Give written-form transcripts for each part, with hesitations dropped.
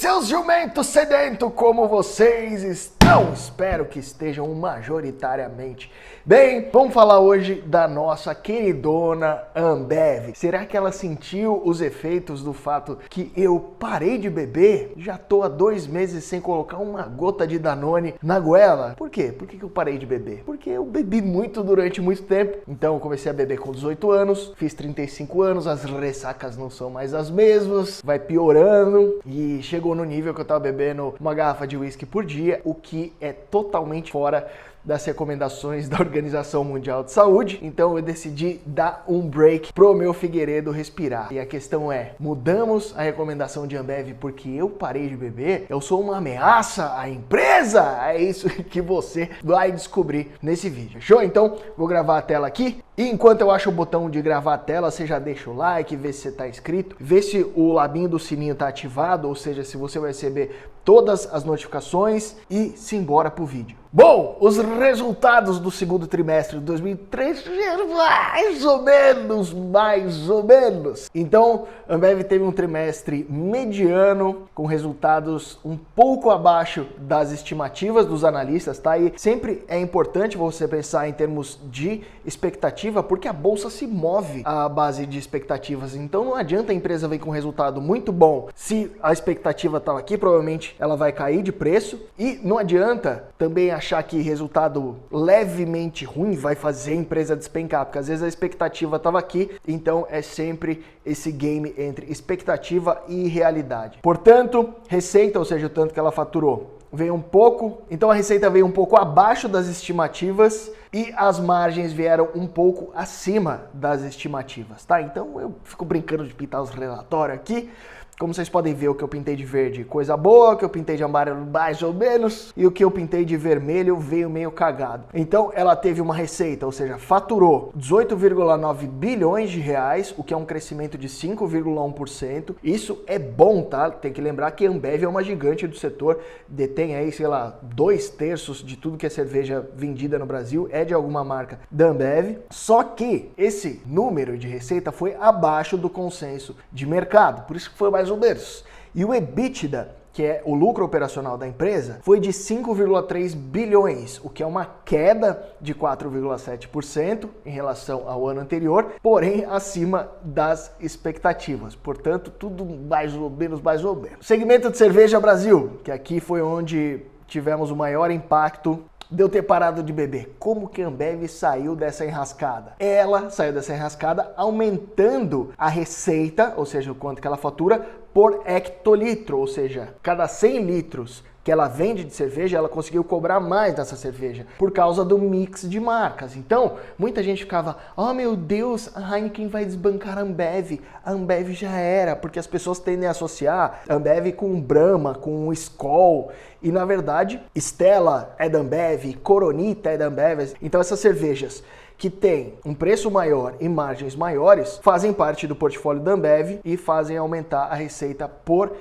seus jumentos sedentos como vocês estão? Espero que estejam majoritariamente bem. Vamos falar hoje da nossa queridona Ambev. Será que ela sentiu os efeitos do fato que eu parei de beber? Já tô há 2 meses sem colocar uma gota de Danone na goela. Por quê? Por que eu parei de beber? Porque eu bebi muito durante muito tempo. Então eu comecei a beber com 18 anos, fiz 35 anos, as ressacas não são mais as mesmas, vai piorando e chegou no nível que eu tava bebendo uma garrafa de uísque por dia, o que é totalmente fora das recomendações da Organização Mundial de Saúde. Então eu decidi dar um break pro meu Figueiredo respirar. E a questão é, mudamos a recomendação de Ambev porque eu parei de beber? Eu sou uma ameaça à empresa? É isso que você vai descobrir nesse vídeo. Show? Então vou gravar a tela aqui. E enquanto eu acho o botão de gravar a tela, você já deixa o like, vê se você tá inscrito, vê se o labinho do sininho tá ativado, ou seja, se você vai receber todas as notificações e simbora pro vídeo. Bom, os resultados do segundo trimestre de 2003 mais ou menos. Então, a Ambev teve um trimestre mediano, com resultados um pouco abaixo das estimativas dos analistas, tá? E sempre é importante você pensar em termos de expectativa, porque a bolsa se move à base de expectativas. Então, não adianta a empresa vir com um resultado muito bom. Se a expectativa estava aqui, provavelmente ela vai cair de preço. E não adianta também achar que resultado levemente ruim vai fazer a empresa despencar, porque às vezes a expectativa estava aqui, então é sempre esse game entre expectativa e realidade. Portanto, receita, ou seja, o tanto que ela faturou, veio um pouco, então a receita veio um pouco abaixo das estimativas e as margens vieram um pouco acima das estimativas, tá? Então eu fico brincando de pintar os relatórios aqui. Como vocês podem ver, o que eu pintei de verde, coisa boa, o que eu pintei de amarelo, mais ou menos, e o que eu pintei de vermelho veio meio cagado. Então, ela teve uma receita, ou seja, faturou 18,9 bilhões de reais, o que é um crescimento de 5,1%. Isso é bom, tá? Tem que lembrar que a Ambev é uma gigante do setor, detém aí, sei lá, 2/3 de tudo que é cerveja vendida no Brasil é de alguma marca da Ambev. Só que esse número de receita foi abaixo do consenso de mercado, por isso que foi mais ou menos. E o EBITDA, que é o lucro operacional da empresa, foi de 5,3 bilhões, o que é uma queda de 4,7% em relação ao ano anterior, porém acima das expectativas. Portanto, tudo mais ou menos. Segmento de cerveja Brasil, que aqui foi onde tivemos o maior impacto de eu ter parado de beber. Como que a Ambev saiu dessa enrascada? Ela saiu dessa enrascada aumentando a receita, ou seja, o quanto que ela fatura, por hectolitro, ou seja, cada 100 litros que ela vende de cerveja, ela conseguiu cobrar mais dessa cerveja, por causa do mix de marcas. Então, muita gente ficava, oh meu Deus, a Heineken vai desbancar a Ambev já era, porque as pessoas tendem a associar a Ambev com Brahma, com Skol, e na verdade, Stella é da Ambev, Coronita é da Ambev, então essas cervejas que tem um preço maior e margens maiores, fazem parte do portfólio da Ambev e fazem aumentar a receita por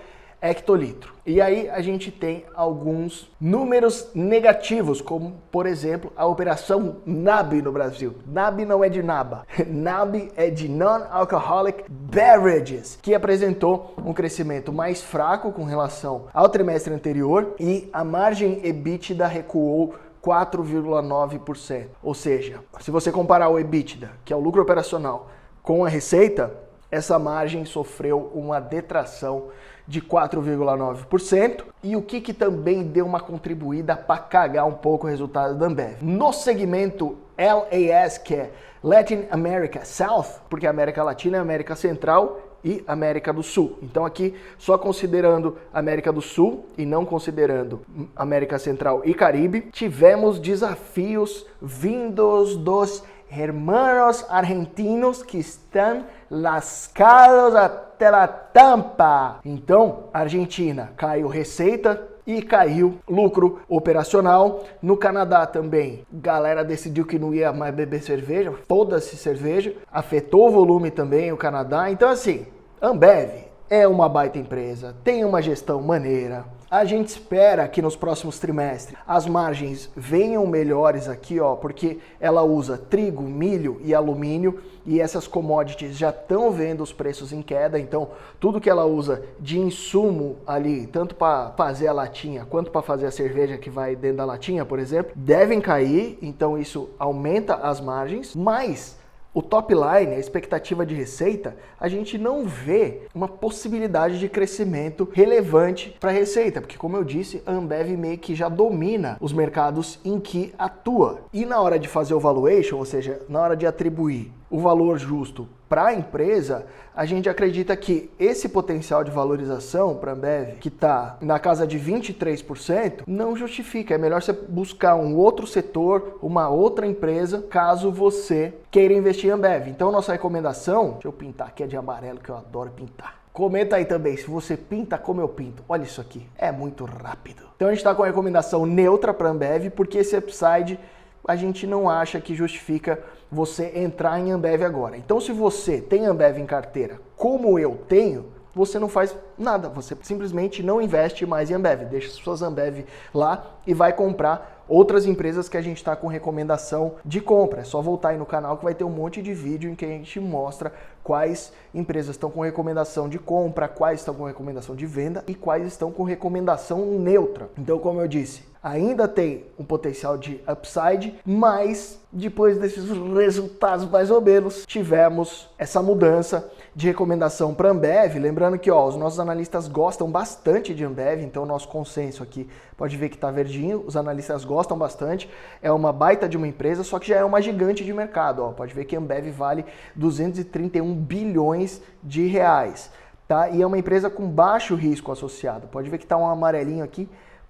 hectolitro. E aí a gente tem alguns números negativos, como por exemplo a operação NAB no Brasil. NAB não é de NABA, NAB é de Non-Alcoholic Beverages, que apresentou um crescimento mais fraco com relação ao trimestre anterior e a margem EBITDA recuou 4,9%. Ou seja, se você comparar o EBITDA, que é o lucro operacional, com a receita, essa margem sofreu uma detração de 4,9%. E o que também deu uma contribuída para cagar um pouco o resultado da Ambev? No segmento LAS, que é Latin America South, porque a América Latina é a América Central e América do Sul. Então aqui, só considerando América do Sul e não considerando América Central e Caribe, tivemos desafios vindos dos hermanos argentinos que estão lascados até a tampa. Então, a Argentina caiu receita e caiu lucro operacional. No Canadá também, galera decidiu que não ia mais beber cerveja, foda-se cerveja, afetou o volume também o Canadá. Então assim, Ambev é uma baita empresa, tem uma gestão maneira. A gente espera que nos próximos trimestres as margens venham melhores aqui, ó, porque ela usa trigo, milho e alumínio e essas commodities já estão vendo os preços em queda, então tudo que ela usa de insumo ali, tanto para fazer a latinha quanto para fazer a cerveja que vai dentro da latinha, por exemplo, devem cair, então isso aumenta as margens, mas o top line, a expectativa de receita, a gente não vê uma possibilidade de crescimento relevante para a receita, porque como eu disse, a Ambev meio que já domina os mercados em que atua. E na hora de fazer o valuation, ou seja, na hora de atribuir o valor justo para a empresa, a gente acredita que esse potencial de valorização para a Ambev, que está na casa de 23%, não justifica. É melhor você buscar um outro setor, uma outra empresa, caso você queira investir em Ambev. Então, nossa recomendação, deixa eu pintar aqui, é de amarelo, que eu adoro pintar. Comenta aí também se você pinta como eu pinto. Olha isso aqui, é muito rápido. Então, a gente está com a recomendação neutra para a Ambev, porque esse upside a gente não acha que justifica você entrar em Ambev agora. Então, se você tem Ambev em carteira, como eu tenho, você não faz nada. Você simplesmente não investe mais em Ambev. Deixa suas Ambev lá e vai comprar outras empresas que a gente está com recomendação de compra. É só voltar aí no canal que vai ter um monte de vídeo em que a gente mostra quais empresas estão com recomendação de compra, quais estão com recomendação de venda e quais estão com recomendação neutra. Então, como eu disse, ainda tem um potencial de upside, mas depois desses resultados mais ou menos, tivemos essa mudança de recomendação para Ambev. Lembrando que os nossos analistas gostam bastante de Ambev, então o nosso consenso aqui pode ver que está verdinho, os analistas gostam bastante, é uma baita de uma empresa, só que já é uma gigante de mercado. Pode ver que a Ambev vale 231 bilhões de reais, tá? E é uma empresa com baixo risco associado. Pode ver que está um amarelinho aqui,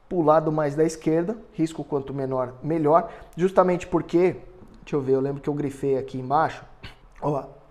pro lado mais da esquerda, risco quanto menor, melhor, justamente porque, deixa eu ver, eu lembro que eu grifei aqui embaixo,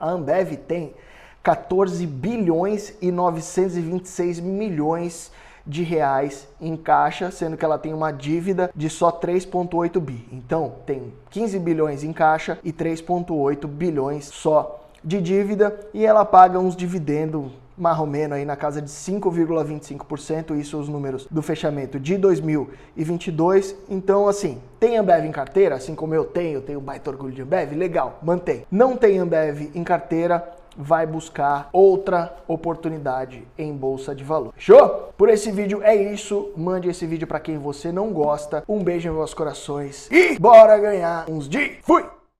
a Ambev tem 14 bilhões e 926 milhões de reais em caixa, sendo que ela tem uma dívida de só 3,8 bi. Então, tem 15 bilhões em caixa e 3,8 bilhões só de dívida e ela paga uns dividendos marromeno aí na casa de 5,25%, isso os números do fechamento de 2022. Então, assim, tem Ambev em carteira, assim como eu tenho baita orgulho de Ambev, legal, mantém. Não tem Ambev em carteira, vai buscar outra oportunidade em bolsa de valor. Show? Por esse vídeo é isso. Mande esse vídeo para quem você não gosta. Um beijo em meus corações e bora ganhar uns de... Fui!